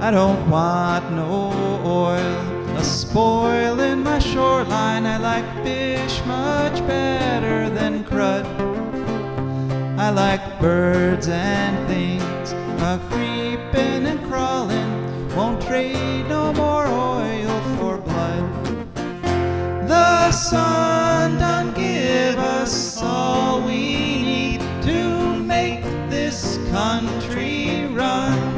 I don't want no oil a-spoiling my shoreline. I like fish much better than crud. I like birds and things a-creeping and crawling. Won't trade no more oil for blood. The sun done give us all we need to make this country run.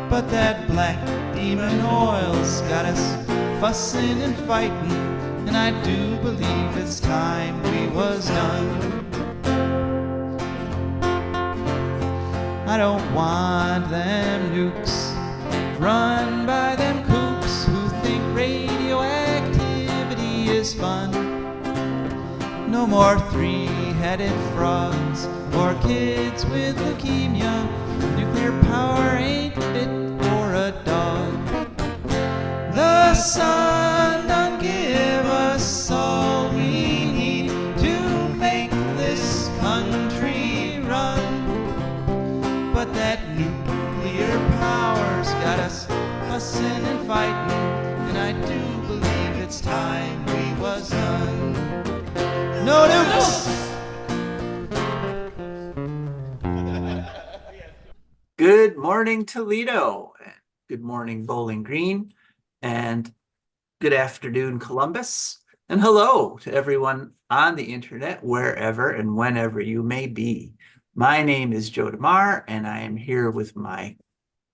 But that black demon oil's got us fussing and fighting, and I do believe it's time we was done. I don't want them nukes run by them kooks who think radioactivity is fun. No more three-headed frogs or kids with leukemia. Nuclear power ain't fit for a dog. The sun done give us all we need to make this country run. But that nuclear power's got us fussing and fighting, and I do believe it's time we was done. No nukes! Good morning, Toledo. Good morning, Bowling Green. And good afternoon, Columbus. And hello to everyone on the internet, wherever and whenever you may be. My name is Joe DeMare, and I am here with my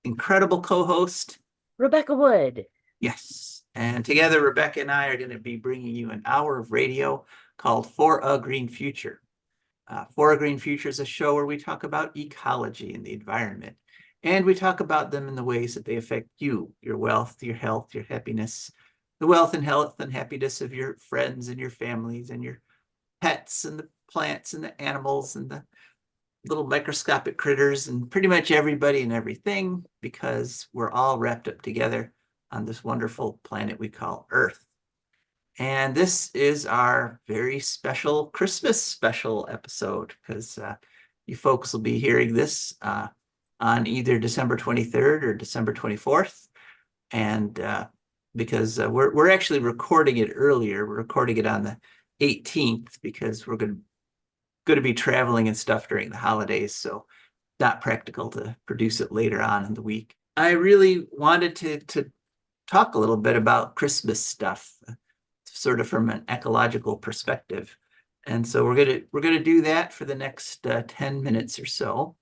incredible co-host, Rebecca Wood. Yes. And together, Rebecca and I are going to be bringing you an hour of radio called For a Green Future. For a Green Future is a show where we talk about ecology and the environment. And we talk about them in the ways that they affect you, your wealth, your health, your happiness, the wealth and health and happiness of your friends and your families and your pets and the plants and the animals and the little microscopic critters and pretty much everybody and everything, because we're all wrapped up together on this wonderful planet we call Earth. And this is our very special Christmas special episode, because you folks will be hearing this on either December 23rd or December 24th. And because we're actually recording it earlier, we're recording it on the 18th because we're going to be traveling and stuff during the holidays, so not practical to produce it later on in the week. I really wanted to talk a little bit about Christmas stuff, sort of from an ecological perspective. And so we're gonna do that for the next 10 minutes or so.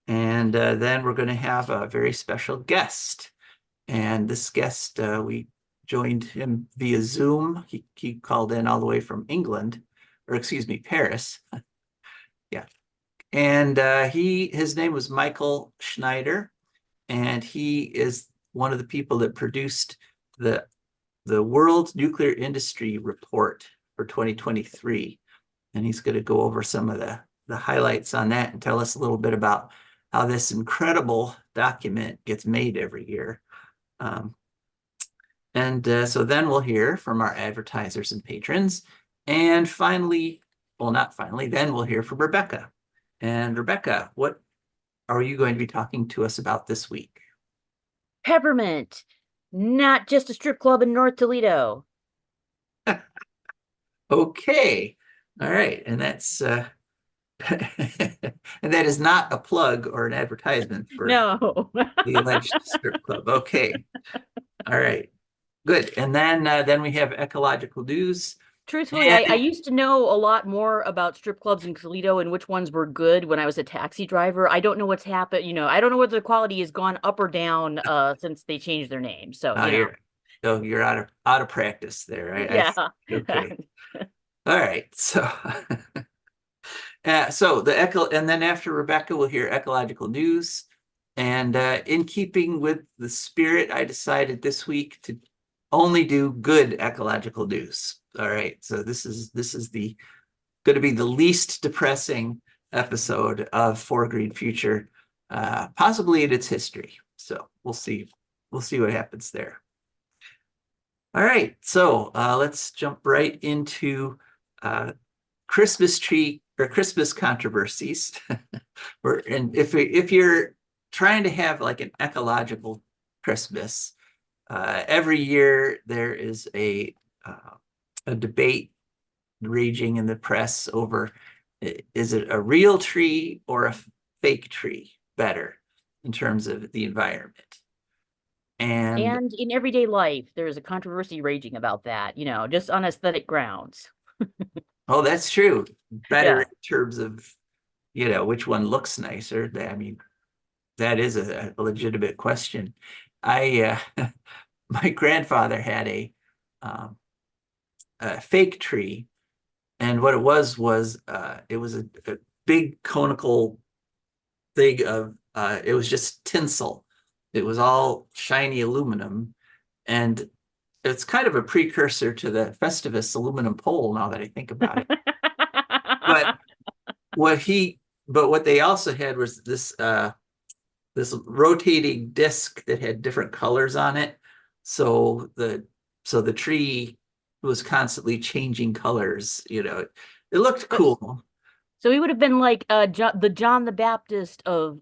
And then we're gonna have a very special guest. And this guest, we joined him via Zoom. He called in all the way from England, or excuse me, Paris. Yeah. And his name was Mycle Schneider, and he is one of the people that produced the World Nuclear Industry Report for 2023. And he's going to go over some of the highlights on that and tell us a little bit about how this incredible document gets made every year. So then we'll hear from our advertisers and patrons. And finally, well, not finally, then we'll hear from Rebecca. And Rebecca, what are you going to be talking to us about this week? Peppermint, not just a strip club in North Toledo. Okay. All right. And that's and that is not a plug or an advertisement for the alleged strip club. Okay. All right. Good. And then we have ecological news. Truthfully, I used to know a lot more about strip clubs in Toledo and which ones were good when I was a taxi driver. I don't know what's happened. I don't know whether the quality has gone up or down since they changed their name. So you're out of practice there, right? Yeah. Okay. All right. So and then after Rebecca, we'll hear ecological news. And in keeping with the spirit, I decided this week to only do good ecological news. All right. So this is going to be the least depressing episode of For a Green Future, possibly in its history. So we'll see what happens there. All right. So let's jump right into Christmas tree or Christmas controversies. And if you're trying to have like an ecological Christmas. Every year there is a debate raging in the press over, is it a real tree or a fake tree better in terms of the environment? And And in everyday life, there's a controversy raging about that, just on aesthetic grounds. oh, that's true. Better Yeah. in terms of, which one looks nicer. I mean, that is a legitimate question. I my grandfather had um, a fake tree, and what it was it was a big conical thing of it was just tinsel. It was all shiny aluminum, and it's kind of a precursor to the Festivus aluminum pole now that I think about it. But what he but what they also had was this rotating disc that had different colors on it. So the tree was constantly changing colors, It looked So, cool. so he would have been like the John the Baptist of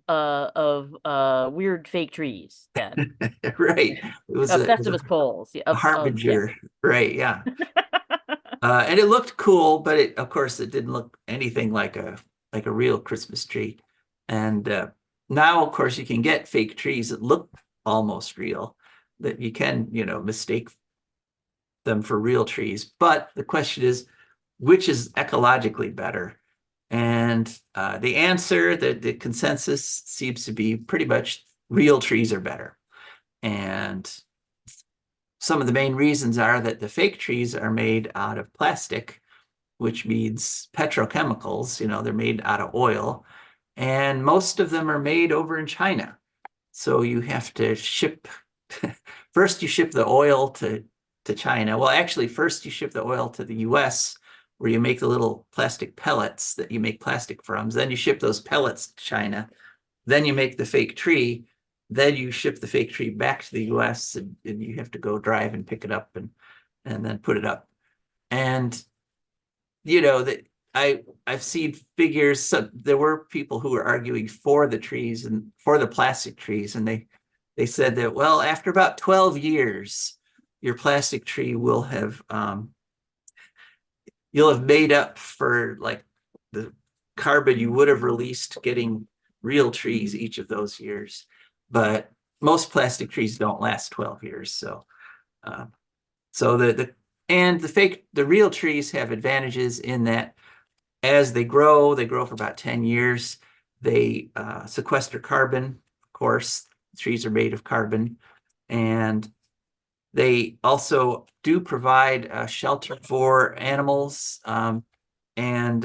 weird fake trees then. Right. It was a Festivus poles. Yeah, yeah. harbinger. Right, yeah. And it looked cool, but of course it didn't look anything like a real Christmas tree. And now, of course, you can get fake trees that look almost real, that you can, mistake them for real trees. But the question is, which is ecologically better? And the answer, the consensus seems to be pretty much real trees are better. And some of the main reasons are that the fake trees are made out of plastic, which means petrochemicals, they're made out of oil. And most of them are made over in China. So you have to ship, first you ship the oil to China. Well, actually, first you ship the oil to the US, where you make the little plastic pellets that you make plastic from. Then you ship those pellets to China. Then you make the fake tree. Then you ship the fake tree back to the US, and you have to go drive and pick it up and then put it up. And that I've seen figures. So there were people who were arguing for the trees and for the plastic trees, and they said that, well, after about 12 years, your plastic tree will have you'll have made up for like the carbon you would have released getting real trees each of those years. But most plastic trees don't last 12 years. So uh, so the real trees have advantages in that as they grow for about 10 years. They sequester carbon. Of course, trees are made of carbon. And they also do provide shelter for animals. And,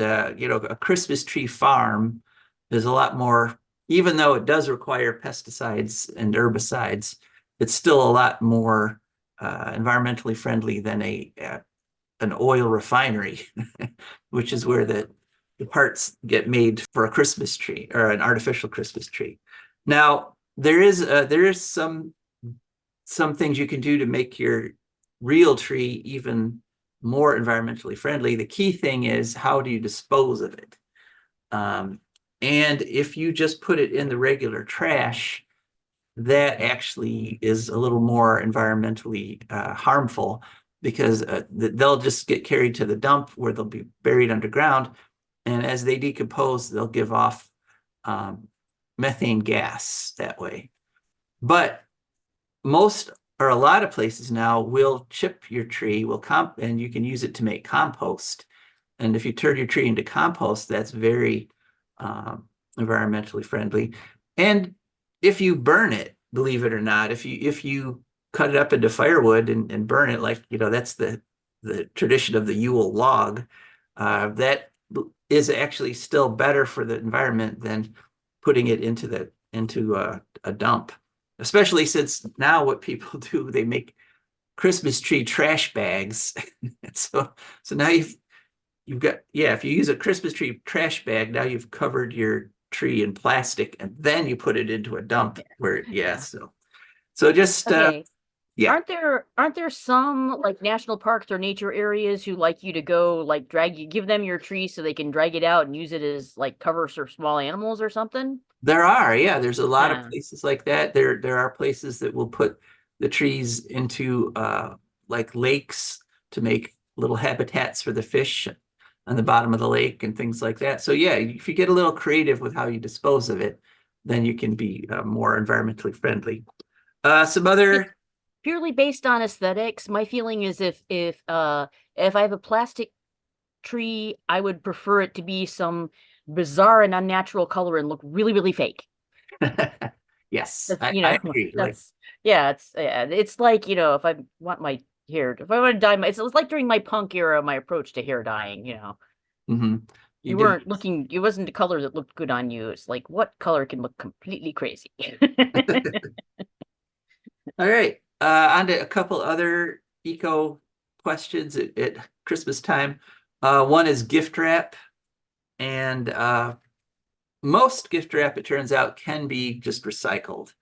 a Christmas tree farm is a lot more, even though it does require pesticides and herbicides, it's still a lot more environmentally friendly than an oil refinery, which is where the parts get made for a Christmas tree or an artificial Christmas tree. Now, there is some things you can do to make your real tree even more environmentally friendly. The key thing is, how do you dispose of it? And if you just put it in the regular trash, that actually is a little more environmentally harmful, because they'll just get carried to the dump where they'll be buried underground. And as they decompose, they'll give off methane gas that way. But most or a lot of places now will chip your tree, and you can use it to make compost. And if you turn your tree into compost, that's very environmentally friendly. And if you burn it, believe it or not, if you cut it up into firewood and burn it, like, that's the tradition of the Yule log, that is actually still better for the environment than putting it into a dump. Especially since now what people do, they make Christmas tree trash bags. so now you've got, if you use a Christmas tree trash bag, now you've covered your tree in plastic, and then you put it into a dump where, so just Okay. Yeah. Aren't there some like national parks or nature areas who like you to go like give them your tree so they can drag it out and use it as like cover for small animals or something? There are, yeah, there's a lot of Yeah. places like that. There are places that will put the trees into like lakes to make little habitats for the fish on the bottom of the lake and things like that. So yeah, if you get a little creative with how you dispose of it, then you can be more environmentally friendly. Some It's other, purely based on aesthetics. My feeling is if I have a plastic tree, I would prefer it to be some bizarre and unnatural color and look really, really fake. yes, That's, I agree. Like, that's it's like, if I want my hair, if I want to dye my, it was like during my punk era, my approach to hair dyeing. mhm, you You do. weren't looking, it wasn't the color that looked good on you. It's like what color can look completely crazy. All right, on to a couple other eco questions at Christmas time. One is gift wrap, and most gift wrap, it turns out, can be just recycled.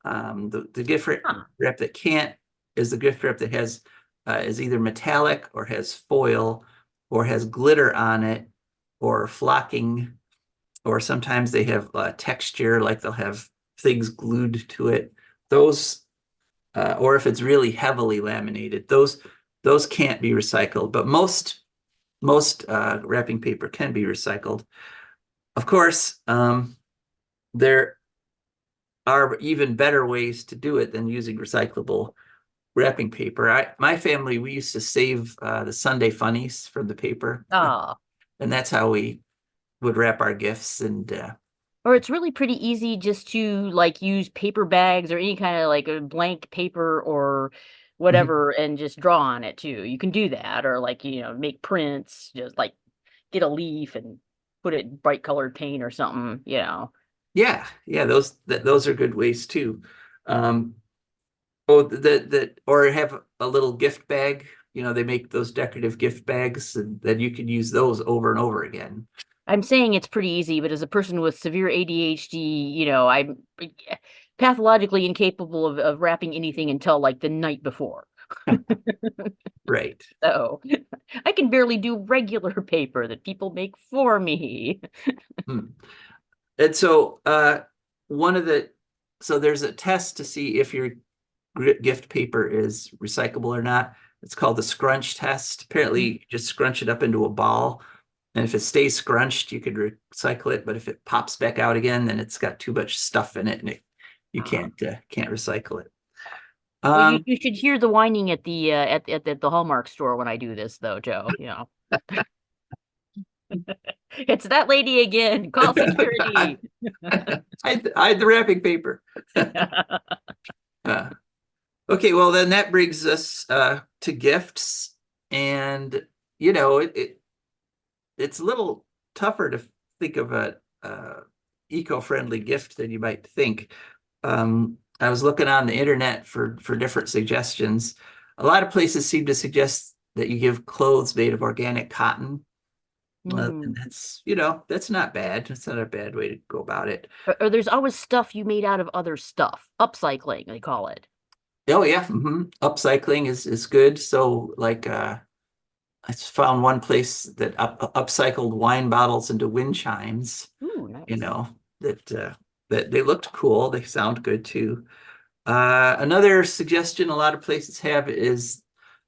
The gift Huh. wrap that can't is the gift wrap that has is either metallic or has foil or has glitter on it or flocking, or sometimes they have texture, like they'll have things glued to it. Those or if it's really heavily laminated, those can't be recycled. But most wrapping paper can be recycled. Of course, there are even better ways to do it than using recyclable wrapping paper. My family, we used to save the Sunday funnies from the paper, Ah. and that's how we would wrap our gifts. And Or it's really pretty easy just to like use paper bags or any kind of like a blank paper or whatever and just draw on it too. You can do that or like, make prints, just like get a leaf and put it in bright colored paint or something. yeah, those are good ways too. Um, oh, or have a little gift bag. They make those decorative gift bags, and then you can use those over and over again. I'm saying it's pretty easy, but as a person with severe ADHD, I'm pathologically incapable of wrapping anything until like the night before. Right. So I can barely do regular paper that people make for me. Hmm. And so one of the so there's a test to see if your gift paper is recyclable or not. It's called the scrunch test. Apparently, you just scrunch it up into a ball, and if it stays scrunched, you could recycle it. But if it pops back out again, then it's got too much stuff in it, and you Uh, can't recycle it. well, you, Um, you should hear the whining at the Hallmark store when I do this, though, Joe. It's that lady again. Call security. hide the wrapping paper. Uh, okay, well then that brings us to gifts, and it's a little tougher to think of a eco-friendly gift than you might think. I was looking on the internet for different suggestions. A lot of places seem to suggest that you give clothes made of organic cotton. And Hmm. that's not bad. That's not a bad way to go about it. Or there's always stuff you made out of other stuff. Upcycling, they call it. Oh yeah, upcycling is good. So like I found one place that upcycled wine bottles into wind chimes, Ooh, you nice. know, that they looked cool. They sound good too. Another suggestion a lot of places have is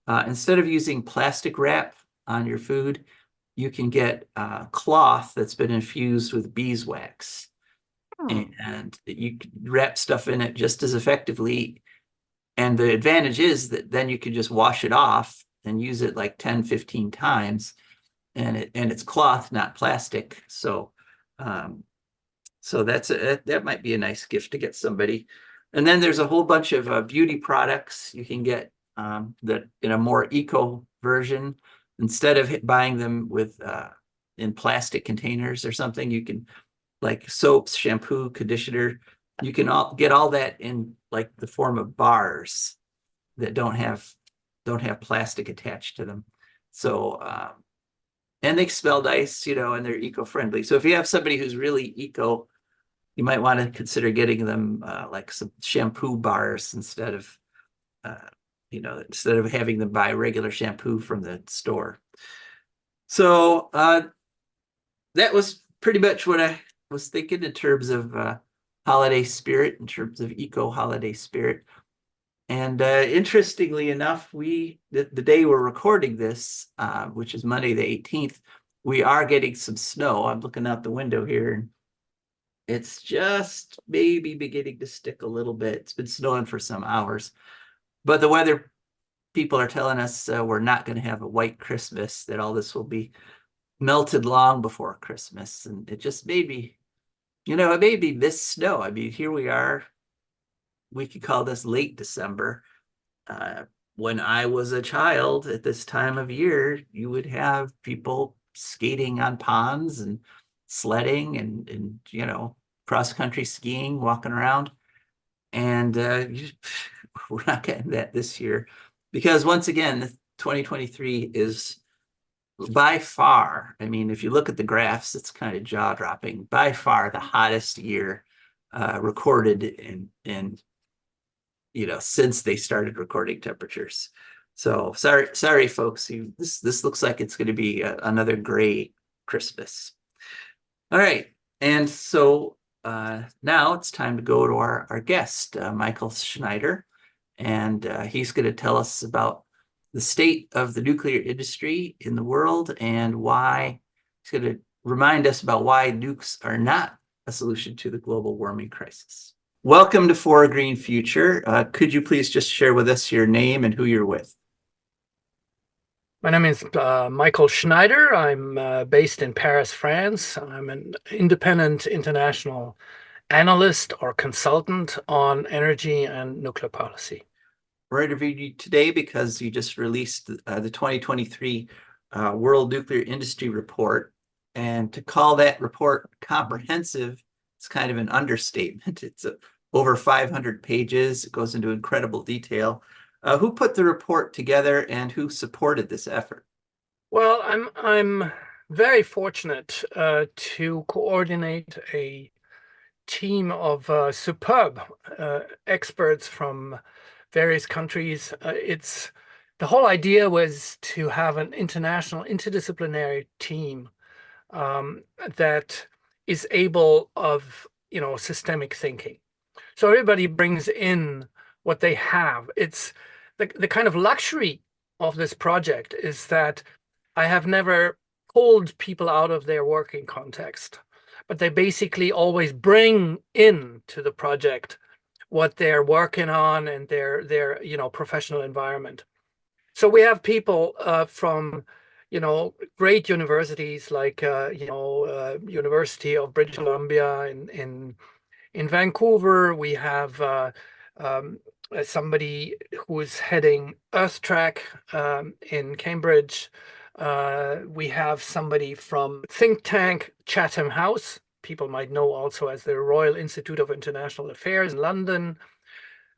instead of using plastic wrap on your food, you can get cloth that's been infused with beeswax, Oh. and you can wrap stuff in it just as effectively. And the advantage is that then you can just wash it off and use it like 10, 15 times, and it's cloth, not plastic. Um, so that might be a nice gift to get somebody. And then there's a whole bunch of beauty products you can get that in a more eco version. Instead of buying them with in plastic containers or something, you can like soaps, shampoo, conditioner. You can get all that in like the form of bars that don't have plastic attached to them. So and they smell nice, and they're eco-friendly. So if you have somebody who's really eco, you might want to consider getting them like some shampoo bars instead of instead of having them buy regular shampoo from the store. So that was pretty much what I was thinking in terms of holiday spirit, in terms of eco-holiday spirit. And interestingly enough, the day we're recording this, which is Monday the 18th, we are getting some snow. I'm looking out the window here, and it's just maybe beginning to stick a little bit. It's been snowing for some hours, but the weather people are telling us we're not going to have a white Christmas, that all this will be melted long before Christmas. And it just maybe, it may be this snow. I mean, here we are. We could call this late December. When I was a child at this time of year, you would have people skating on ponds and sledding and cross-country skiing, walking around. And we're not getting that this year, because once again, 2023 is by far, I mean, if you look at the graphs, it's kind of jaw-dropping, by far the hottest year recorded in since they started recording temperatures. So sorry folks, this looks like it's going to be another gray Christmas. All right, and so now it's time to go to our guest, Mycle Schneider, and he's going to tell us about the state of the nuclear industry in the world, and why he's going to remind us about why nukes are not a solution to the global warming crisis. Welcome to For a Green Future. Could you please just share with us your name and who you're with? My name is Mycle Schneider. I'm based in Paris, France. I'm an independent international analyst or consultant on energy and nuclear policy. We're interviewing you today because you just released the 2023 World Nuclear Industry Report. And to call that report comprehensive, it's kind of an understatement. It's over 500 pages. It goes into incredible detail. Who put the report together and who supported this effort? Well, I'm very fortunate to coordinate a team of superb experts from various countries. The whole idea was to have an international interdisciplinary team that is able of systemic thinking. So everybody brings in what they have. It's the kind of luxury of this project is that I have never pulled people out of their working context, but they basically always bring in to the project what they're working on and their professional environment. So we have people from great universities like University of British Columbia in Vancouver. We have somebody who is heading EarthTrack in Cambridge. We have somebody from think tank Chatham House, people might know also as the Royal Institute of International Affairs in London.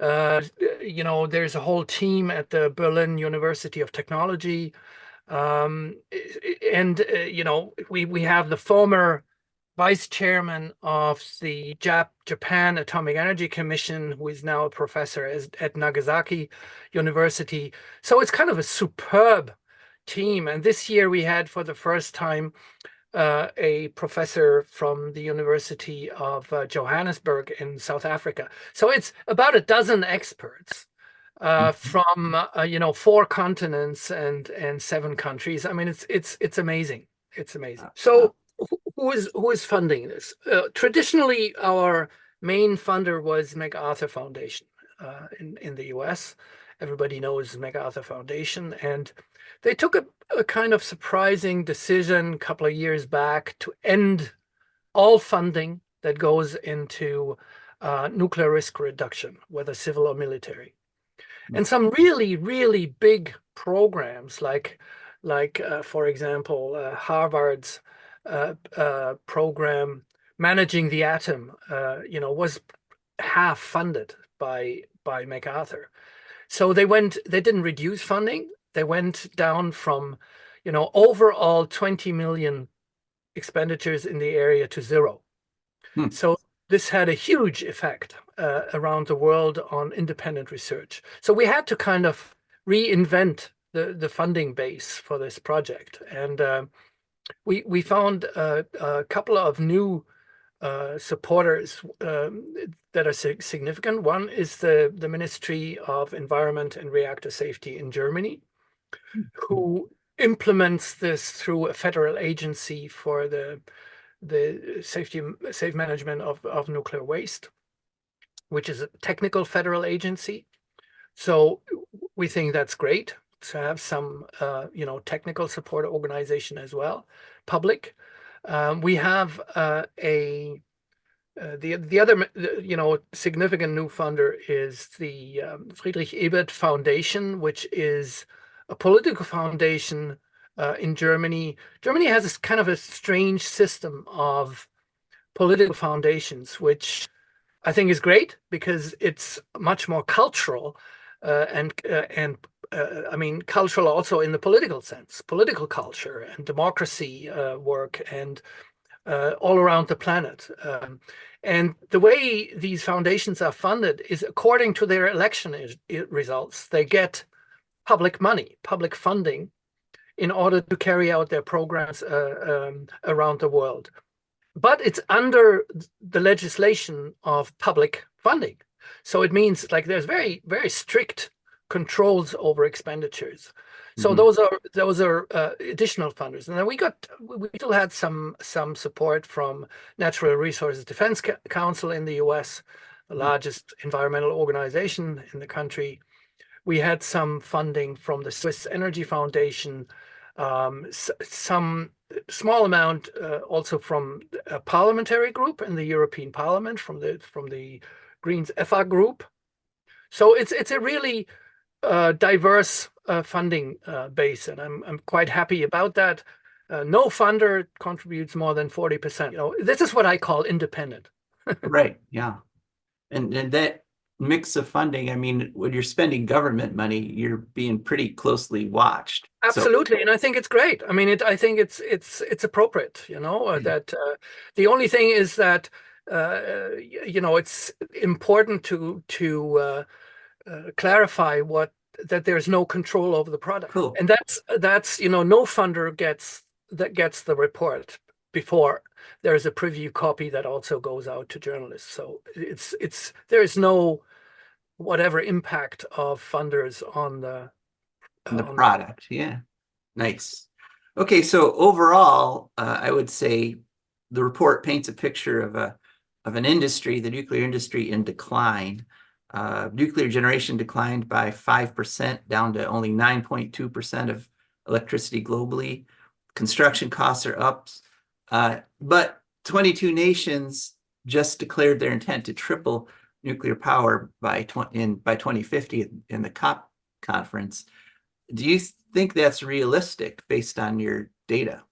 There's a whole team at the Berlin University of Technology. We have the former vice chairman of the Japan Atomic Energy Commission, who is now a professor at Nagasaki University. So it's kind of a superb team. And this year we had, for the first time, a professor from the University of Johannesburg in South Africa. So it's about a dozen experts from 4 continents and 7 countries. I mean, it's amazing. It's amazing. So who is funding this? Traditionally, our main funder was MacArthur Foundation in the US. Everybody knows MacArthur Foundation, and they took a kind of surprising decision a couple of years back to end all funding that goes into nuclear risk reduction, whether civil or military. And some really, really big programs like for example, Harvard's program Managing the Atom, was half funded by MacArthur. So they didn't reduce funding. They went down from, overall 20 million expenditures in the area to 0. So this had a huge effect. around the world on independent research. So we had to kind of reinvent the funding base for this project. And we found a couple of new supporters that are significant. One is the Ministry of Environment and Reactor Safety in Germany, who implements this through a federal agency for the safe management of nuclear waste, which is a technical federal agency. So we think that's great to have some technical support organization as well, public. We have the other significant new funder is the Friedrich Ebert Foundation, which is a political foundation in Germany. Germany has this kind of a strange system of political foundations, which I think is great because it's much more cultural and I mean cultural also in the political sense, political culture and democracy work and all around the planet. And the way these foundations are funded is according to their election results. They get public money, public funding in order to carry out their programs around the world. But it's under the legislation of public funding. So it means like there's very, very strict controls over expenditures. So those are additional funders. And then we still had some support from Natural Resources Defense Council in the US, the largest environmental organization in the country. We had some funding from the Swiss Energy Foundation, some small amount also from a parliamentary group in the European Parliament, from the Greens EFA group. So it's a really diverse funding base, and I'm quite happy about that. No funder contributes more than 40%. This is what I call independent. Right. Yeah. And that mix of funding, I mean, when you're spending government money, you're being pretty closely watched. Absolutely, and I think it's great. I mean, I think it's appropriate. That the only thing is that it's important to clarify that there's no control over the product. Cool. And that's no funder gets the report before there is a preview copy that also goes out to journalists. So there is no whatever impact of funders on the product. Yeah. Nice. Okay, so overall, I would say the report paints a picture of an industry, the nuclear industry, in decline. Nuclear generation declined by 5%, down to only 9.2% of electricity globally. Construction costs are up, but 22 nations just declared their intent to triple nuclear power by 2050 in the COP conference. Do you think that's realistic based on your data?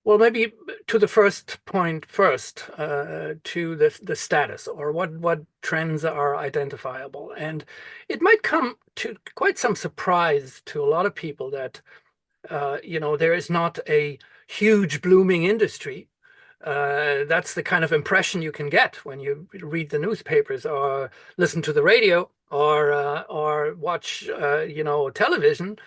Well, maybe to the first point first, to the status or what trends are identifiable. And it might come to quite some surprise to a lot of people that, there is not a huge blooming industry. That's the kind of impression you can get when you read the newspapers or listen to the radio or watch, television.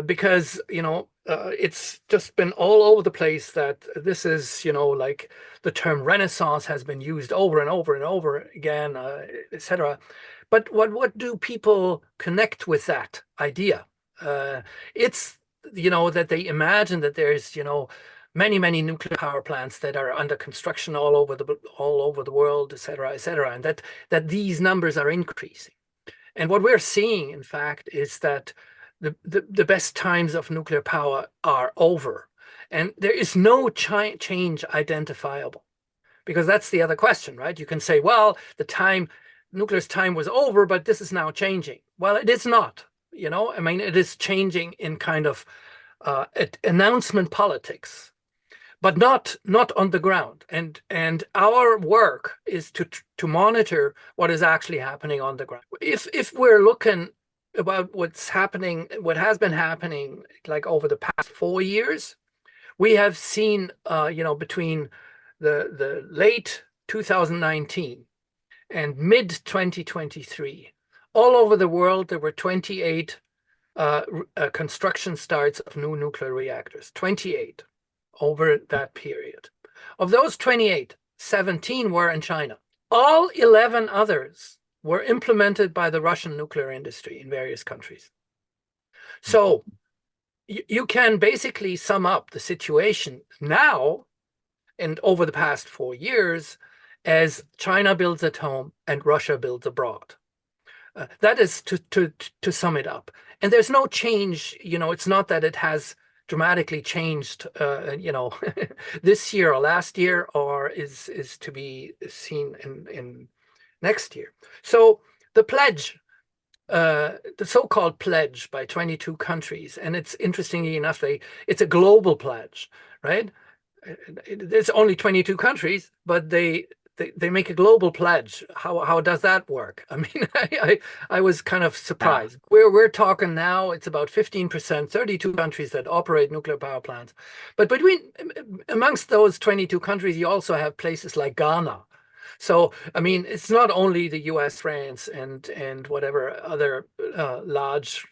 Because it's just been all over the place that this is like the term Renaissance has been used over and over and over again, etc. But what do people connect with that idea? It's that they imagine that there's many nuclear power plants that are under construction all over the world, etc., and that these numbers are increasing. And what we're seeing, in fact, is that the best times of nuclear power are over, and there is no change identifiable, because that's the other question, right? You can say, well, nuclear's time was over, but this is now changing. Well, it is not. I mean, it is changing in kind of announcement politics, but not on the ground. And our work is to monitor what is actually happening on the ground. If we're looking about what has been happening like over the past 4 years, we have seen between the late 2019 and mid-2023, all over the world, there were 28 construction starts of new nuclear reactors, 28 over that period. Of those 28, 17 were in China. All 11 others were implemented by the Russian nuclear industry in various countries. So you can basically sum up the situation now and over the past 4 years as China builds at home and Russia builds abroad. That is to sum it up. And there's no change, it's not that it has dramatically changed, this year or last year, or is to be seen in next year. So the pledge, the so-called pledge by 22 countries, and it's interestingly enough, it's a global pledge, right? It's only 22 countries, but they make a global pledge. How does that work? I mean, I was kind of surprised. We're talking now, it's about 15%, 32 countries that operate nuclear power plants. But amongst those 22 countries, you also have places like Ghana. So, I mean, it's not only the US, France, and whatever other large,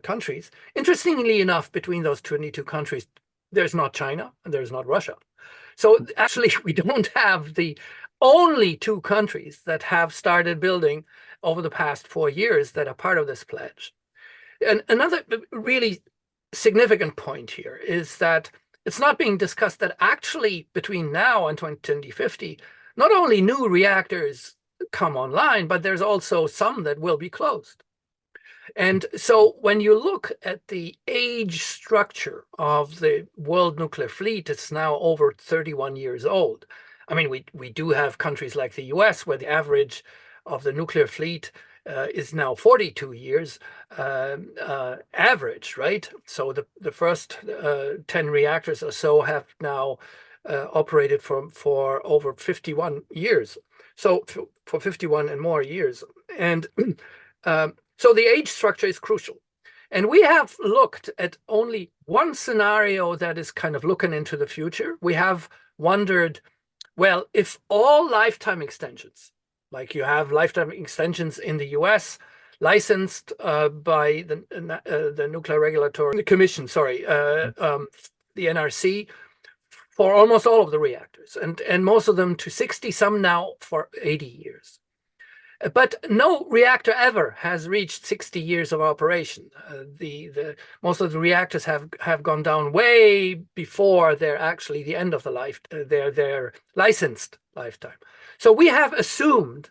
countries. Interestingly enough, between those 22 countries, there's not China and there's not Russia. So actually, we don't have the only 2 countries that have started building over the past 4 years that are part of this pledge. And another really significant point here is that it's not being discussed that actually between now and 2050, not only new reactors come online, but there's also some that will be closed. And so when you look at the age structure of the world nuclear fleet, it's now over 31 years old. I mean, we do have countries like the US where the average of the nuclear fleet is now 42 years average, right? So the first 10 reactors or so have now operated for over 51 years. So for 51 and more years. And so the age structure is crucial. And we have looked at only one scenario that is kind of looking into the future. We have wondered, well, if all lifetime extensions, like you have lifetime extensions in the US, licensed by the Nuclear Regulatory Commission, the NRC, for almost all of the reactors, and most of them to 60, some now for 80 years. But no reactor ever has reached 60 years of operation. Most of the reactors have gone down way before they're actually the end of the life, their licensed lifetime. So we have assumed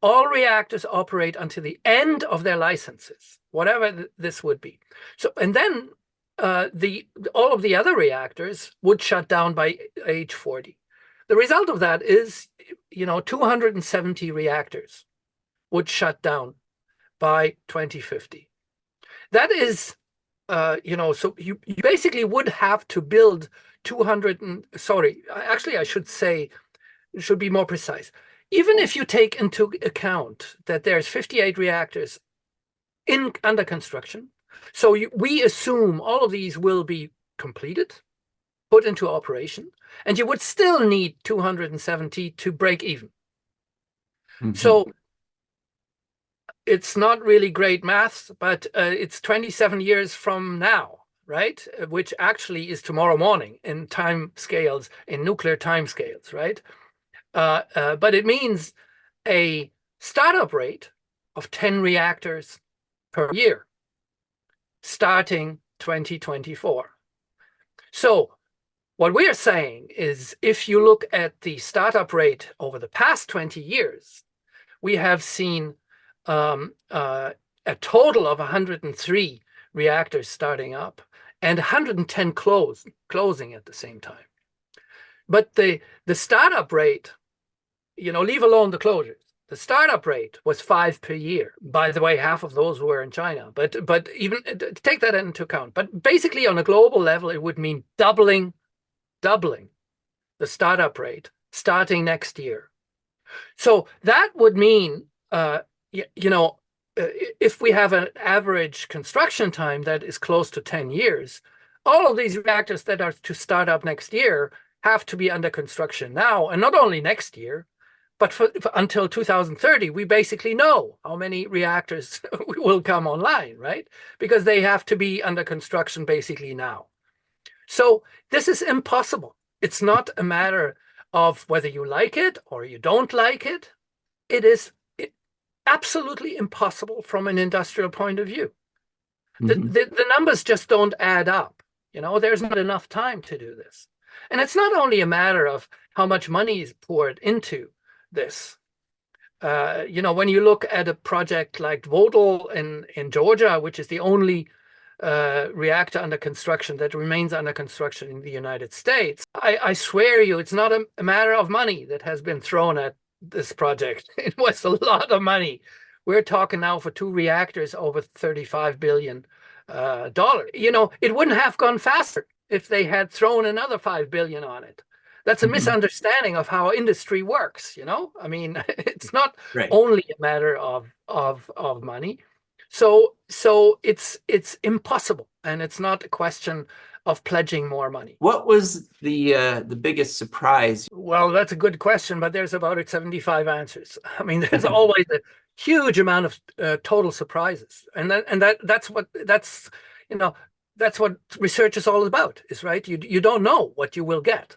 all reactors operate until the end of their licenses, whatever this would be. So, and then all of the other reactors would shut down by age 40. The result of that is, 270 reactors would shut down by 2050. That is, so you basically would have to build I should say, it should be more precise. Even if you take into account that there's 58 reactors under construction, so we assume all of these will be completed, put into operation, and you would still need 270 to break even. Mm-hmm. So it's not really great maths, but it's 27 years from now, right? Which actually is tomorrow morning in time scales, in nuclear time scales, right? But it means a startup rate of 10 reactors per year, starting 2024. So what we're saying is, if you look at the startup rate over the past 20 years, we have seen a total of 103 reactors starting up and 110 closing at the same time. But the startup rate, leave alone the closures, the startup rate was 5 per year. By the way, half of those were in China, but even take that into account. But basically on a global level, it would mean doubling the startup rate starting next year. So that would mean, if we have an average construction time that is close to 10 years, all of these reactors that are to start up next year have to be under construction now, and not only next year, But until 2030, we basically know how many reactors will come online, right? Because they have to be under construction basically now. So this is impossible. It's not a matter of whether you like it or you don't like it. It is absolutely impossible from an industrial point of view. The numbers just don't add up. There's not enough time to do this. And it's not only a matter of how much money is poured into this. When you look at a project like Vogtle in Georgia, which is the only reactor under construction that remains under construction in the United States, I swear you, it's not a matter of money that has been thrown at this project. It was a lot of money. We're talking now for 2 reactors over $35 billion. It wouldn't have gone faster if they had thrown another $5 billion on it. That's a misunderstanding of how industry works. I mean, it's not only a matter of money. So it's impossible, and it's not a question of pledging more money. What was the biggest surprise? Well, that's a good question, but there's about 75 answers. I mean, there's always a huge amount of total surprises, and that's what research is all about, is right. You don't know what you will get.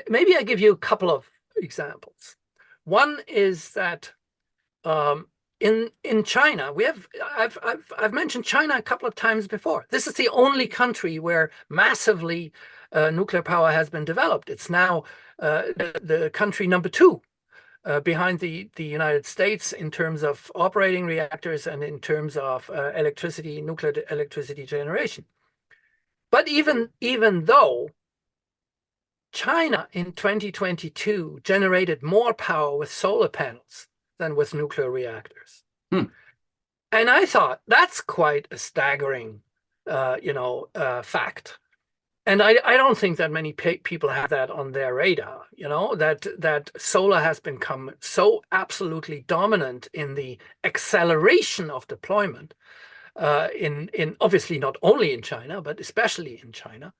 Maybe I give you a couple of examples. One is that in China, I've mentioned China a couple of times before. This is the only country where massively nuclear power has been developed. It's now the country number 2 behind the United States in terms of operating reactors and in terms of nuclear electricity generation. But even though China in 2022 generated more power with solar panels than with nuclear reactors. And I thought that's quite a staggering, fact. And I don't think that many people have that on their radar, that solar has become so absolutely dominant in the acceleration of deployment, in obviously not only in China, but especially in China.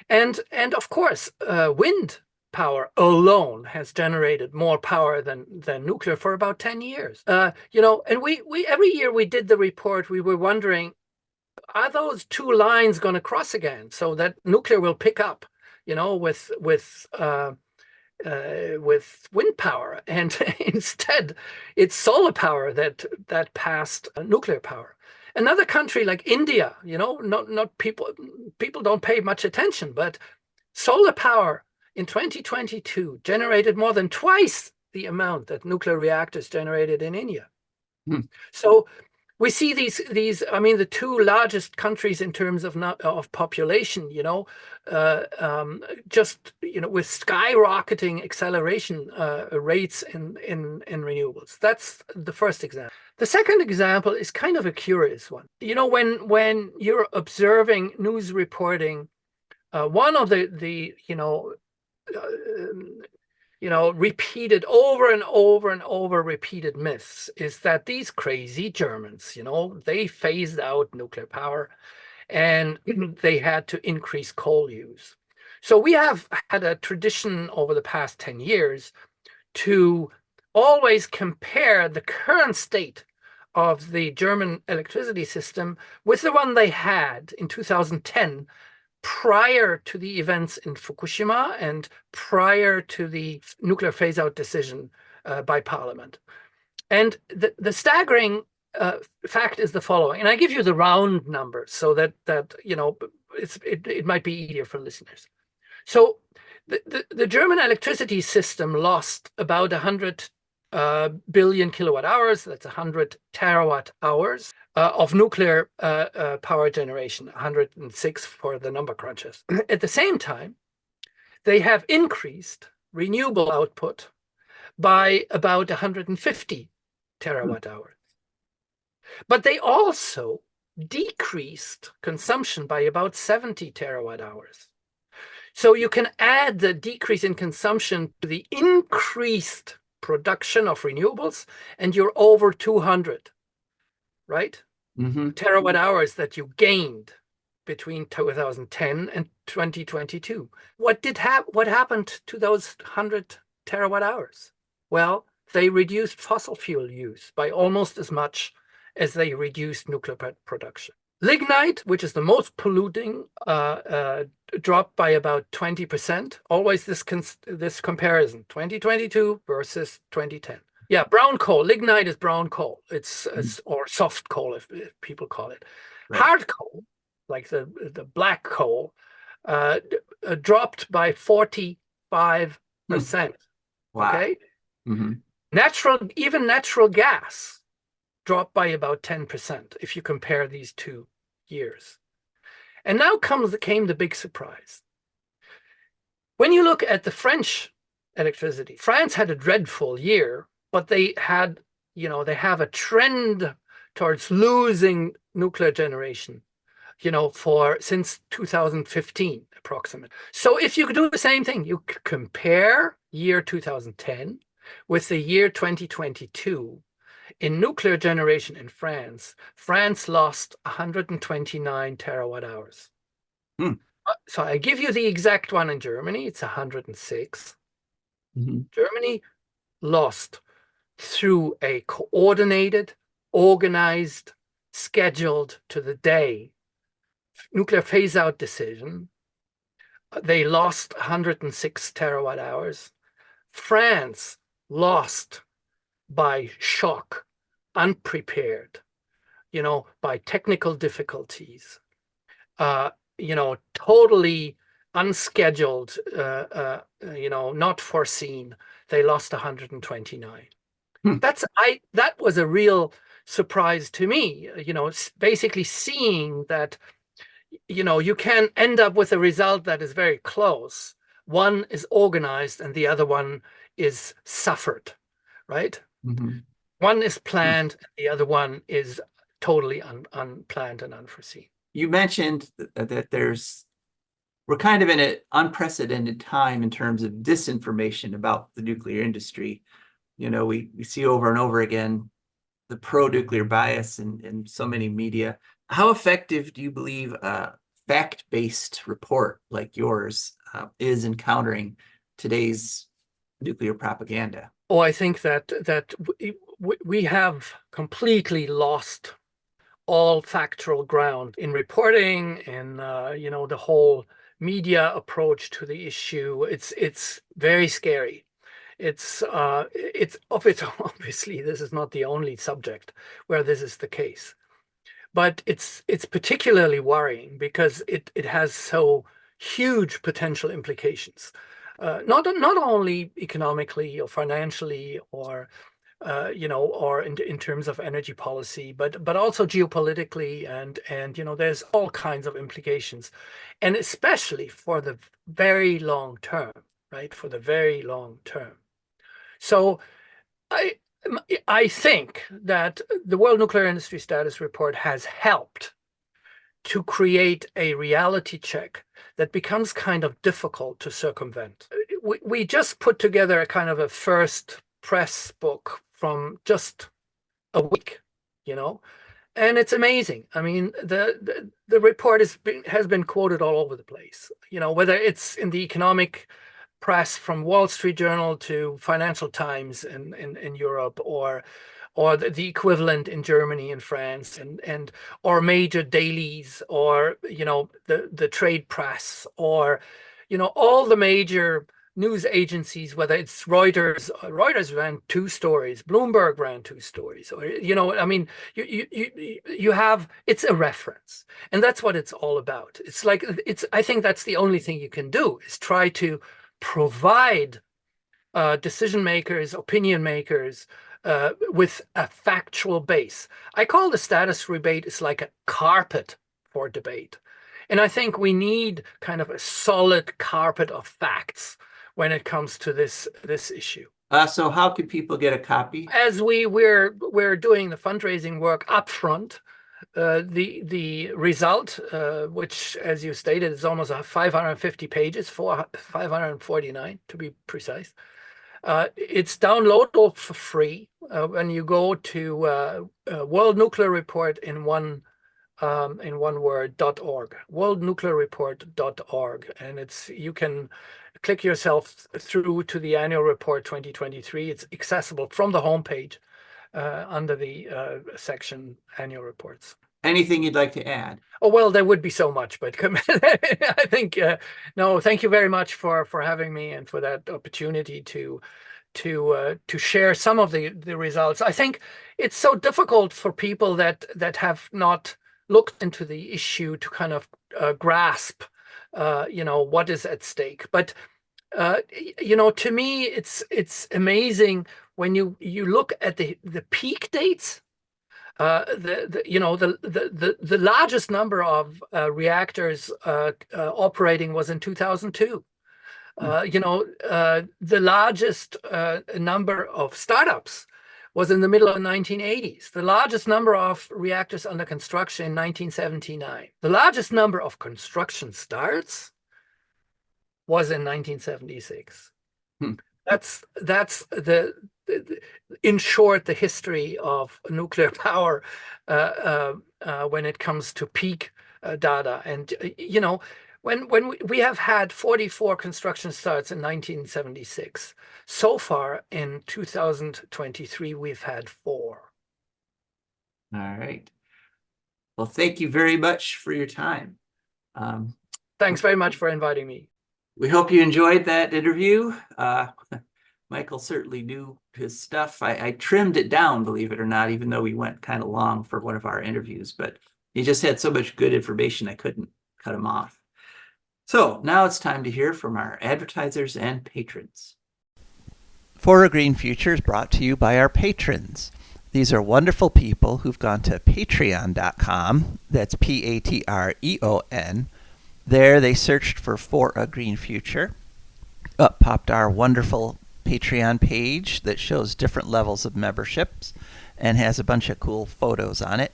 And of course, wind power alone has generated more power than nuclear for about 10 years. And we every year we did the report, we were wondering, are those 2 lines going to cross again so that nuclear will pick up, with wind power, and instead it's solar power that passed nuclear power. Another country like India, not people don't pay much attention, but solar power in 2022 generated more than twice the amount that nuclear reactors generated in India. So we see these. I mean, the 2 largest countries in terms of population, just with skyrocketing acceleration rates in renewables. That's the first example. The second example is kind of a curious one. When you're observing news reporting, one of the repeated over and over and over repeated myths is that these crazy Germans, they phased out nuclear power and they had to increase coal use. So we have had a tradition over the past 10 years to always compare the current state of the German electricity system with the one they had in 2010, prior to the events in Fukushima and prior to the nuclear phase-out decision by Parliament. And the staggering fact is the following, and I give you the round numbers so that it might be easier for listeners. So the German electricity system lost about 100 billion kilowatt hours. That's 100 terawatt hours of nuclear power generation, 106 for the number crunchers. At the same time, they have increased renewable output by about 150 terawatt hours. But they also decreased consumption by about 70 terawatt hours. So you can add the decrease in consumption to the increased production of renewables, and you're over 200, right? Terawatt hours that you gained between 2010 and 2022. What happened to those 100 terawatt hours? Well, they reduced fossil fuel use by almost as much as they reduced nuclear production. Lignite, which is the most polluting, dropped by about 20%. Always this comparison, 2022 versus 2010. Yeah, brown coal. Lignite is brown coal. It's or soft coal, if people call it. Right. Hard coal, like the black coal, dropped by 45%. Wow. Okay. Mm-hmm. Even natural gas dropped by about 10% if you compare these 2 years. And now came the big surprise. When you look at the French electricity, France had a dreadful year, but they had, they have a trend towards losing nuclear generation, since 2015 approximately. So if you could do the same thing, you could compare year 2010 with the year 2022. In nuclear generation in France, France lost 129 terawatt hours. So I give you the exact one in Germany. It's 106. Germany lost through a coordinated, organized, scheduled to the day nuclear phase-out decision. They lost 106 terawatt hours. France lost by shock, unprepared, by technical difficulties, totally unscheduled, not foreseen. They lost 129. That was a real surprise to me, basically seeing that, you can end up with a result that is very close. One is organized and the other one is suffered, right? One is planned, the other one is totally unplanned and unforeseen. You mentioned that we're kind of in an unprecedented time in terms of disinformation about the nuclear industry. We see over and over again the pro-nuclear bias in so many media. How effective do you believe a fact-based report like yours is in countering today's nuclear propaganda? Oh, I think that we have completely lost all factual ground in reporting, in the whole media approach to the issue. It's very scary. It's obviously this is not the only subject where this is the case, but it's particularly worrying because it has so huge potential implications, not only economically or financially or or in terms of energy policy, but also geopolitically, and there's all kinds of implications, and especially for the very long term, right? For the very long term. So I think that the World Nuclear Industry Status Report has helped to create a reality check that becomes kind of difficult to circumvent. We just put together a kind of a first press book from just a week, and it's amazing. I mean, the report has been quoted all over the place, whether it's in the economic press from Wall Street Journal to Financial Times in Europe, or the equivalent in Germany and France, and or major dailies, or the trade press, or all the major news agencies, whether it's Reuters ran 2 stories, Bloomberg ran 2 stories, or I mean, you have, it's a reference, and that's what it's all about. It's like, I think that's the only thing you can do, is try to provide decision makers, opinion makers, with a factual base. I call the status debate is like a carpet for debate. And I think we need kind of a solid carpet of facts when it comes to this issue. So how can people get a copy? As we're doing the fundraising work up front, the result, which, as you stated, is almost 550 pages, 549 to be precise. It's downloadable for free when you go to World Nuclear Report in one word .org, worldnuclearreport.org, and you can click yourself through to the annual report 2023. It's accessible from the homepage under the section annual reports. Anything you'd like to add? Oh, well, there would be so much, but I think, no, thank you very much for having me and for that opportunity to share some of the results. I think it's so difficult for people that have not looked into the issue to kind of grasp, what is at stake. But to me, it's amazing when you look at the peak dates. The largest number of reactors operating was in 2002. The largest number of startups was in the middle of the 1980s. The largest number of reactors under construction in 1979. The largest number of construction starts was in 1976. That's in short, the history of nuclear power when it comes to peak data. And, when we have had 44 construction starts in 1976, so far in 2023, we've had 4. All right. Well, thank you very much for your time. Thanks very much for inviting me. We hope you enjoyed that interview. Mycle certainly knew his stuff. I trimmed it down, believe it or not, even though we went kind of long for one of our interviews, but he just had so much good information I couldn't cut him off. So now it's time to hear from our advertisers and patrons. For a Green Future is brought to you by our patrons. These are wonderful people who've gone to patreon.com. That's Patreon. There they searched for a Green Future. Up popped our wonderful Patreon page that shows different levels of memberships and has a bunch of cool photos on it.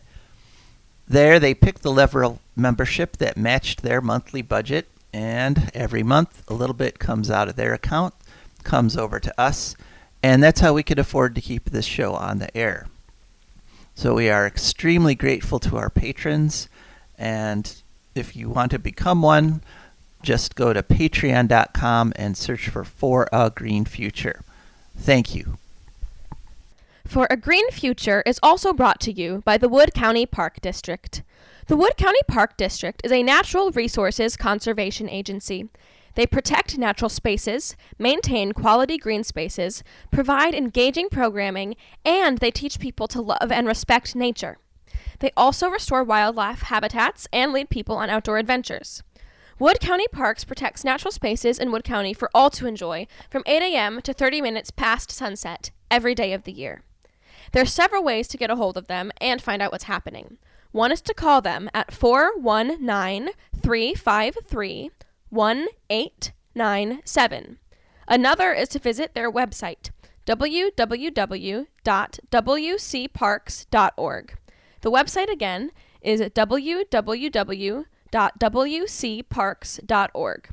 There they picked the level of membership that matched their monthly budget, and every month a little bit comes out of their account, comes over to us, and that's how we could afford to keep this show on the air. So we are extremely grateful to our patrons, and if you want to become one, just go to patreon.com and search for a Green Future. Thank you. For a Green Future is also brought to you by the Wood County Park District. The Wood County Park District is a natural resources conservation agency. They protect natural spaces, maintain quality green spaces, provide engaging programming, and they teach people to love and respect nature. They also restore wildlife habitats and lead people on outdoor adventures. Wood County Parks protects natural spaces in Wood County for all to enjoy from 8 a.m. to 30 minutes past sunset every day of the year. There are several ways to get a hold of them and find out what's happening. One is to call them at 419-353-1897. Another is to visit their website, www.wcparks.org. The website again is www.wcparks.org.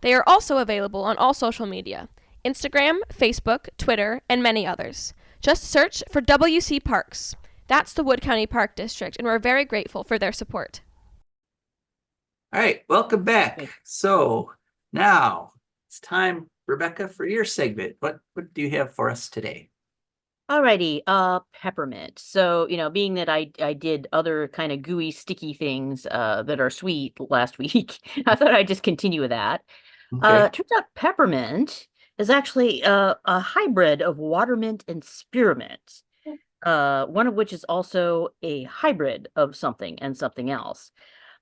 They are also available on all social media, Instagram, Facebook, Twitter, and many others. Just search for WC Parks. That's the Wood County Park District, and we're very grateful for their support. All right, welcome back. So now it's time, Rebecca, for your segment. What do you have for us today? Alrighty, peppermint. So, being that I did other kind of gooey, sticky things that are sweet last week, I thought I'd just continue with that. Okay. Turns out peppermint is actually a hybrid of watermint and spearmint, one of which is also a hybrid of something and something else.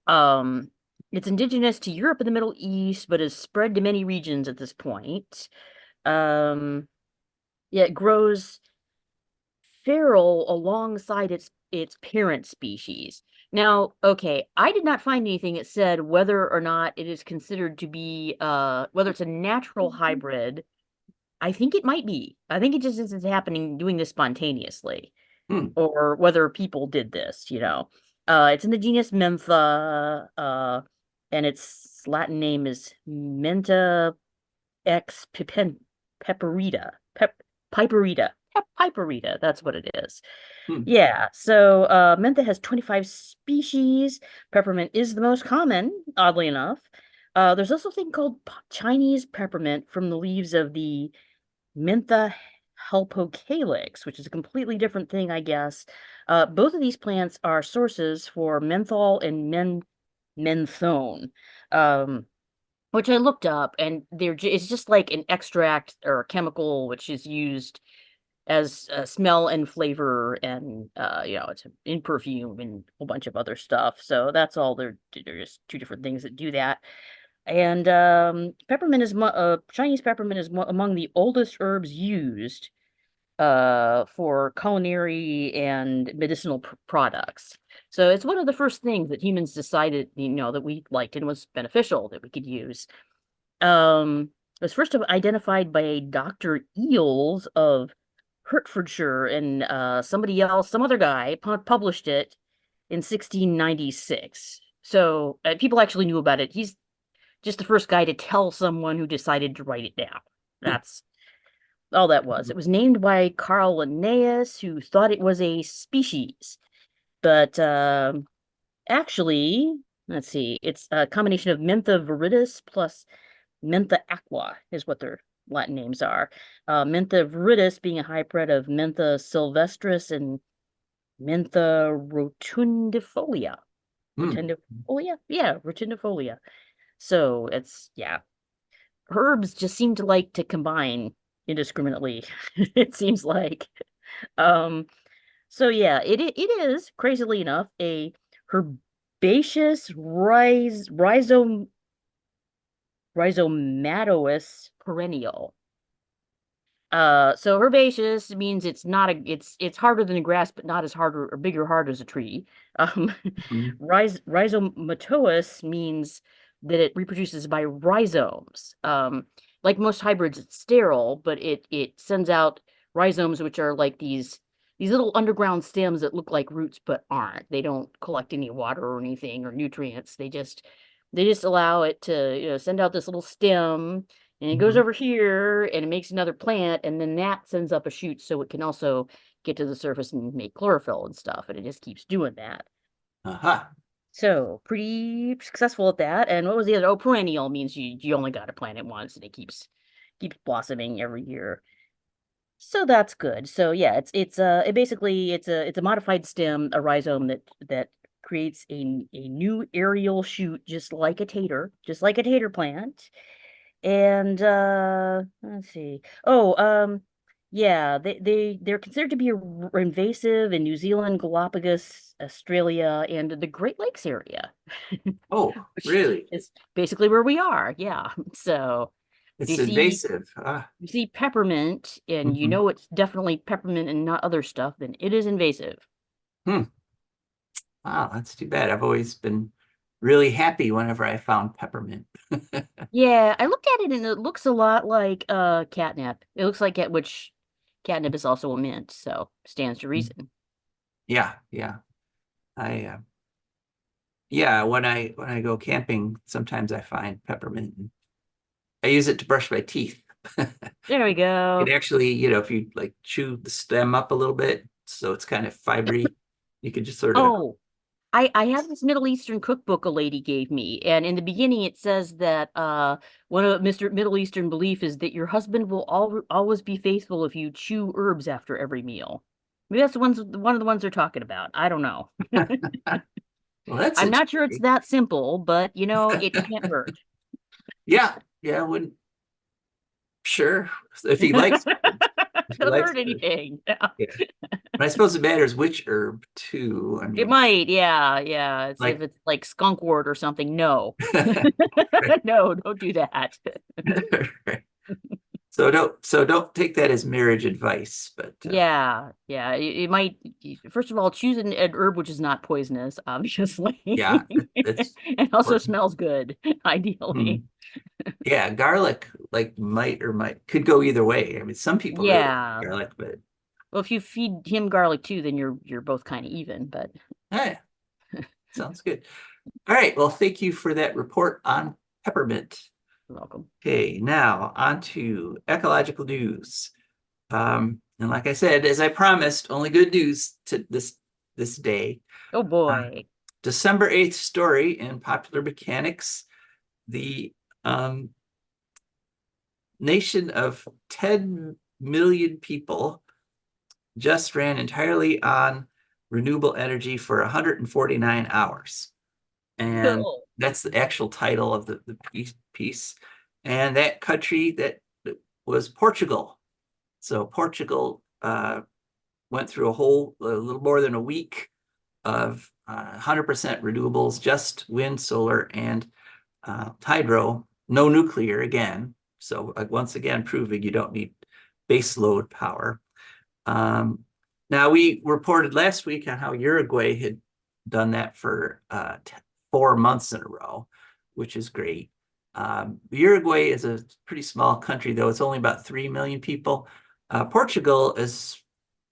It's indigenous to Europe and the Middle East, but is spread to many regions at this point. It grows feral alongside its parent species. Now, okay, I did not find anything that said whether or not it is considered to be whether it's a natural hybrid. I think it might be. I think it just isn't happening doing this spontaneously. Or whether people did this, It's in the genus Mentha, and its Latin name is Mentha ex piperita. Piperita, that's what it is. Yeah, so Mentha has 25 species. Peppermint is the most common, oddly enough. There's also a thing called Chinese peppermint from the leaves of the Mentha helpocalyx, which is a completely different thing, I guess. Both of these plants are sources for menthol and menthone, which I looked up, and it's just like an extract or a chemical which is used as a smell and flavor, and it's in perfume and a whole bunch of other stuff. So that's all. They're just two different things that do that. And peppermint is Chinese peppermint is among the oldest herbs used for culinary and medicinal products. So it's one of the first things that humans decided, that we liked and was beneficial that we could use. It was first identified by Dr. Eales of Hertfordshire, and some other guy published it in 1696. So people actually knew about it. He's just the first guy to tell someone who decided to write it down. That's all that was. It was named by Carl Linnaeus, who thought it was a species. But actually, let's see, it's a combination of Mentha viridis plus Mentha aqua is what their Latin names are. Mentha viridis being a hybrid of Mentha sylvestris and Mentha rotundifolia. Rotundifolia? Yeah, rotundifolia. So it's, herbs just seem to like to combine indiscriminately, it seems like. So yeah, it is, crazily enough, a herbaceous rhizomatous perennial. So herbaceous means it's not it's harder than a grass, but not as hard or big or hard as a tree. Rhizomatous means that it reproduces by rhizomes. Like most hybrids, it's sterile, but it sends out rhizomes, which are like these little underground stems that look like roots but aren't. They don't collect any water or anything or nutrients. They just allow it to send out this little stem, and it goes over here and it makes another plant, and then that sends up a shoot so it can also get to the surface and make chlorophyll and stuff, and it just keeps doing that. So pretty successful at that. And what was the other? Oh, perennial means you only got to plant it once and it keeps blossoming every year. So that's good. So yeah, it's a modified stem, a rhizome that creates a new aerial shoot, just like a tater plant. And let's see. Oh, yeah, they're considered to be invasive in New Zealand, Galapagos, Australia, and the Great Lakes area. Oh, really? It's basically where we are. Yeah. So if It's you invasive. you see peppermint and you Mhm. know it's definitely peppermint and not other stuff, then it is invasive. Wow, that's too bad. I've always been really happy whenever I found peppermint. Yeah, I looked at it and it looks a lot like catnip. It looks like which catnip is also a mint, so stands to reason. Yeah. I when I go camping, sometimes I find peppermint. I use it to brush my teeth. There we go. It actually, if you like chew the stem up a little bit, so it's kind of fibery, you could just sort of. Oh, I have this Middle Eastern cookbook a lady gave me, and in the beginning it says that one of Mr. Middle Eastern belief is that your husband will always be faithful if you chew herbs after every meal. Maybe that's one of the ones they're talking about. I don't know. Well, that's I'm not sure it's interesting. that simple, but it can't hurt. Yeah, I wouldn't. Sure, if he likes, Doesn't hurt anything. yeah. But I suppose it matters which herb too. I It mean, might, yeah. If it's like skunkwort or something, no. No, don't do that. Right. So don't take that as marriage advice, but Yeah. It might, first of all, choose an herb which is not poisonous, obviously. yeah, that's And also important. smells good, ideally. Yeah, garlic might could go either way. I mean, some people really Yeah. like garlic, but Well, if you feed him garlic too, then you're both kind of even, but hey, sounds good. All right, well, thank you for that report on peppermint. you're welcome. Okay, now on to ecological news. And like I said, as I promised, only good news to this day. Oh boy. December 8th story in Popular Mechanics. the nation of 10 million people just ran entirely on renewable energy for 149 hours. And Cool. that's the actual title of the piece. And that country that was Portugal. So Portugal went through a little more than a week of 100% renewables, just wind, solar, and hydro, no nuclear again. So once again, proving you don't need base load power. Now, we reported last week on how Uruguay had done that for 4 months in a row, which is great. Uruguay is a pretty small country, though. It's only about 3 million people. Portugal is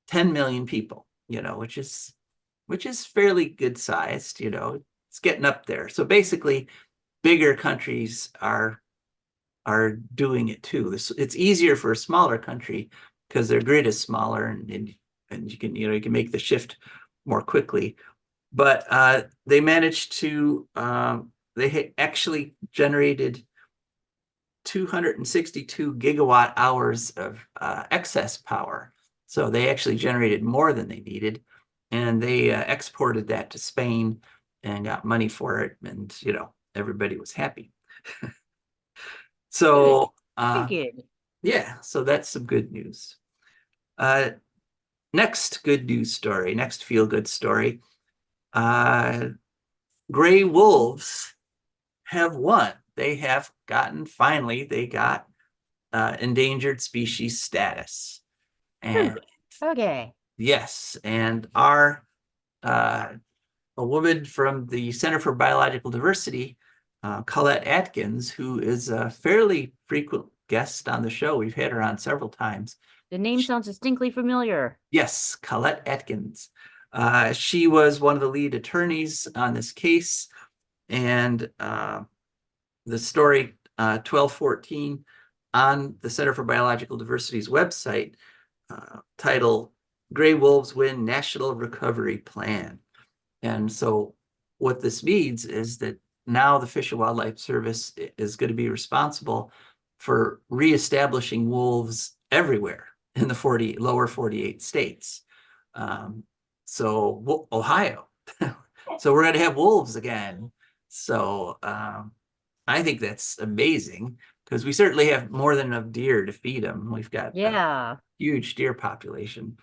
10 million people, which is fairly good sized, it's getting up there. So basically, bigger countries are doing it too. It's easier for a smaller country because their grid is smaller and you can make the shift more quickly. But they managed to they actually generated 262 gigawatt hours of excess power. So they actually generated more than they needed, and they exported that to Spain and got money for it, and everybody was happy. So Good. yeah, so that's some good news. Next good news story, next feel-good story. Gray wolves have won. They have finally, they got endangered species status. And Okay. yes, and a woman from the Center for Biological Diversity, Colette Atkins, who is a fairly frequent guest on the show. We've had her on several times. The name sounds distinctly familiar. Yes, Colette Atkins. She was one of the lead attorneys on this case, and the story 1214 on the Center for Biological Diversity's website, title Gray Wolves Win National Recovery Plan. And so what this means is that now the Fish and Wildlife Service is going to be responsible for reestablishing wolves everywhere in the lower 48 states. So Ohio. So we're going to have wolves again. So I think that's amazing because we certainly have more than enough deer to feed them. We've got a huge deer population.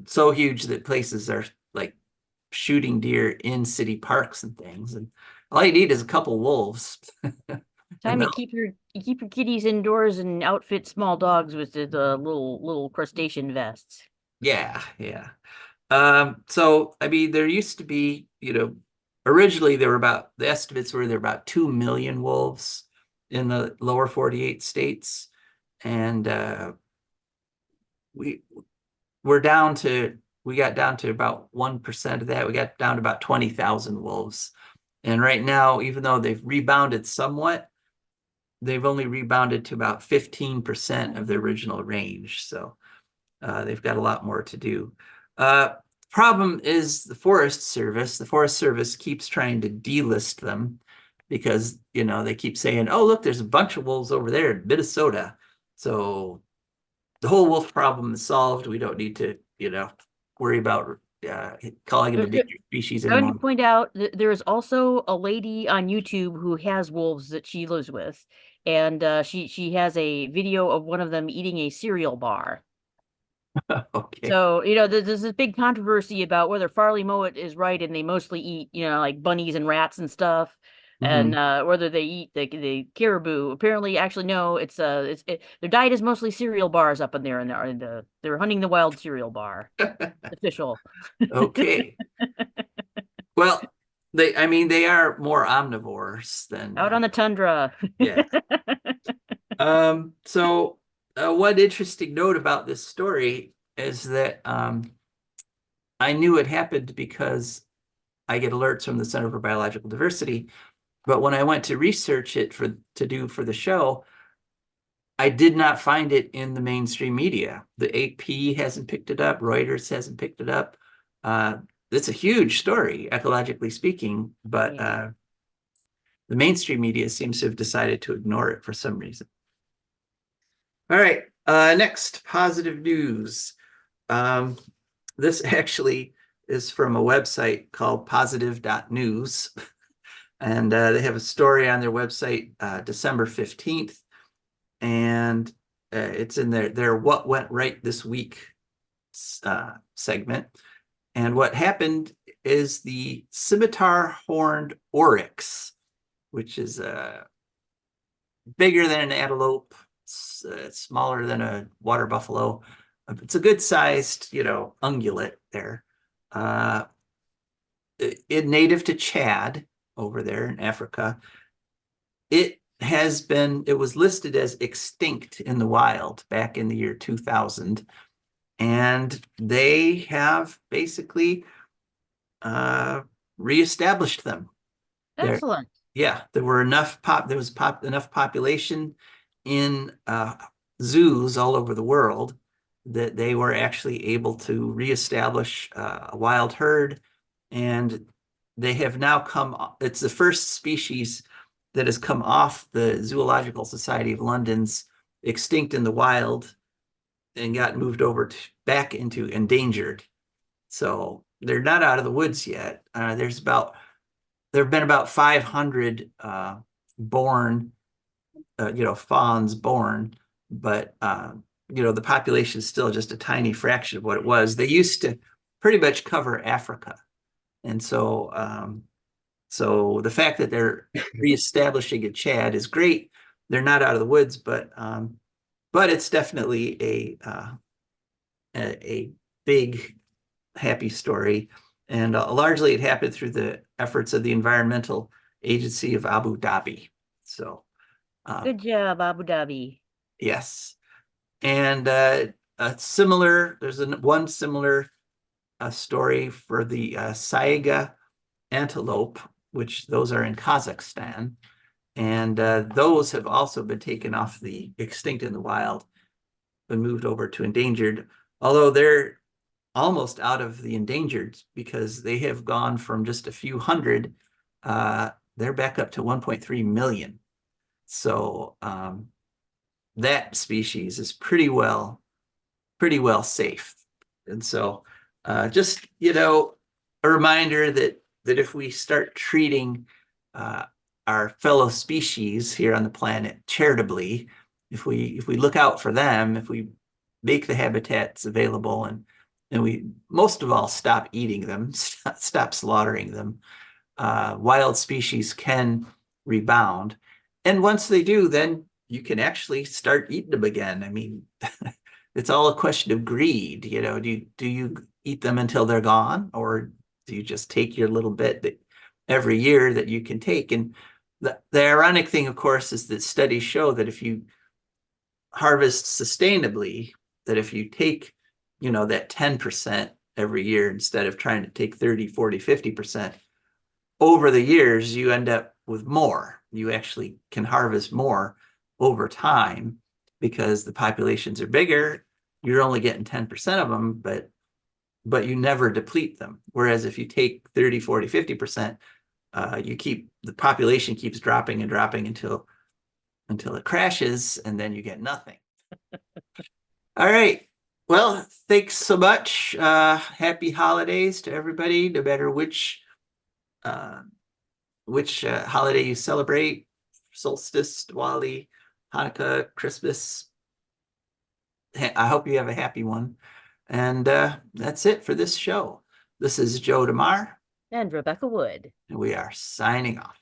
So huge that places are like shooting deer in city parks and things. And all you need is a couple wolves. Time to keep your kitties indoors and outfit small dogs with the little crustacean vests. Yeah. So I mean, there used to be, originally the estimates were there were about 2 million wolves in the lower 48 states. And we got down to about 1% of that. We got down to about 20,000 wolves. And right now, even though they've rebounded somewhat, they've only rebounded to about 15% of the original range. So they've got a lot more to do. Problem is the Forest Service. The Forest Service keeps trying to delist them because, they keep saying, oh, look, there's a bunch of wolves over there in Minnesota. So the whole wolf problem is solved. We don't need to, worry about calling them endangered species I want anymore. to point out that there is also a lady on YouTube who has wolves that she lives with, and she has a video of one of them eating a cereal bar. Okay. So, there's this big controversy about whether Farley Mowat is right and they mostly eat, like bunnies and rats and stuff, and whether they eat the caribou. Apparently, actually, no, their diet is mostly cereal bars up in there, and they're hunting the wild cereal bar. Official. Okay. Well, they are more omnivores than Out on the tundra. yeah. So one interesting note about this story is that I knew it happened because I get alerts from the Center for Biological Diversity, but when I went to research it for the show, I did not find it in the mainstream media. The AP hasn't picked it up. Reuters hasn't picked it up. It's a huge story, ecologically speaking, but the mainstream media seems to have decided to ignore it for some reason. All right, next, positive news. This actually is from a website called positive.news. And they have a story on their website, December 15th. And it's in their What Went Right This Week segment. And what happened is the scimitar horned oryx, which is bigger than an antelope, smaller than a water buffalo. It's a good sized, ungulate there. Native to Chad over there in Africa. It was listed as extinct in the wild back in the year 2000. And they have basically reestablished them. Excellent. There were enough enough population in zoos all over the world that they were actually able to reestablish a wild herd, and they have now it's the first species that has come off the Zoological Society of London's extinct in the wild and got moved over back into endangered. So they're not out of the woods yet. There have been about 500 born, fawns born, but the population is still just a tiny fraction of what it was. They used to pretty much cover Africa, and so the fact that they're reestablishing in Chad is great. They're not out of the woods, but it's definitely a big happy story, and largely it happened through the efforts of the Environmental Agency of Abu Dhabi. So good job, Abu Dhabi. Yes. And there's one similar story for the saiga antelope, which those are in Kazakhstan. And those have also been taken off the extinct in the wild and moved over to endangered, although they're almost out of the endangered because they have gone from just a few hundred, they're back up to 1.3 million. So that species is pretty well safe. And so just, a reminder that if we start treating our fellow species here on the planet charitably, if we look out for them, if we make the habitats available, and we most of all stop eating them, stop slaughtering them, wild species can rebound. And once they do, then you can actually start eating them again. I mean, it's all a question of greed. Do you eat them until they're gone, or do you just take your little bit that every year that you can take? And the ironic thing, of course, is that studies show that if you harvest sustainably, that if you take, that 10% every year instead of trying to take 30, 40, 50%, over the years, you end up with more. You actually can harvest more over time because the populations are bigger. You're only getting 10% of them, but you never deplete them. Whereas if you take 30, 40, 50%, the population keeps dropping and dropping until it crashes, and then you get nothing. All right. Well, thanks so much. Happy holidays to everybody, no matter which holiday you celebrate: solstice, Diwali, Hanukkah, Christmas. I hope you have a happy one. And that's it for this show. This is Joe DeMare. And Rebecca Wood. And we are signing off.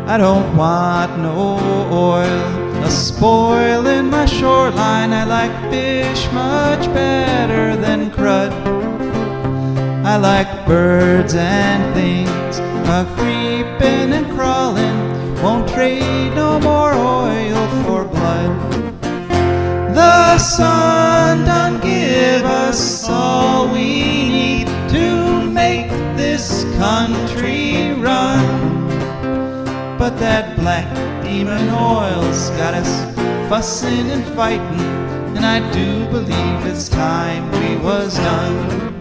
I don't want no oil spoiling my shoreline. I like fish much better than crud. I like birds and things creeping and crawling. Won't trade no more oil for blood. The sun done give us all we need to make this country run. But that black demon oil's got us fussing and fighting, and I do believe it's time we was done.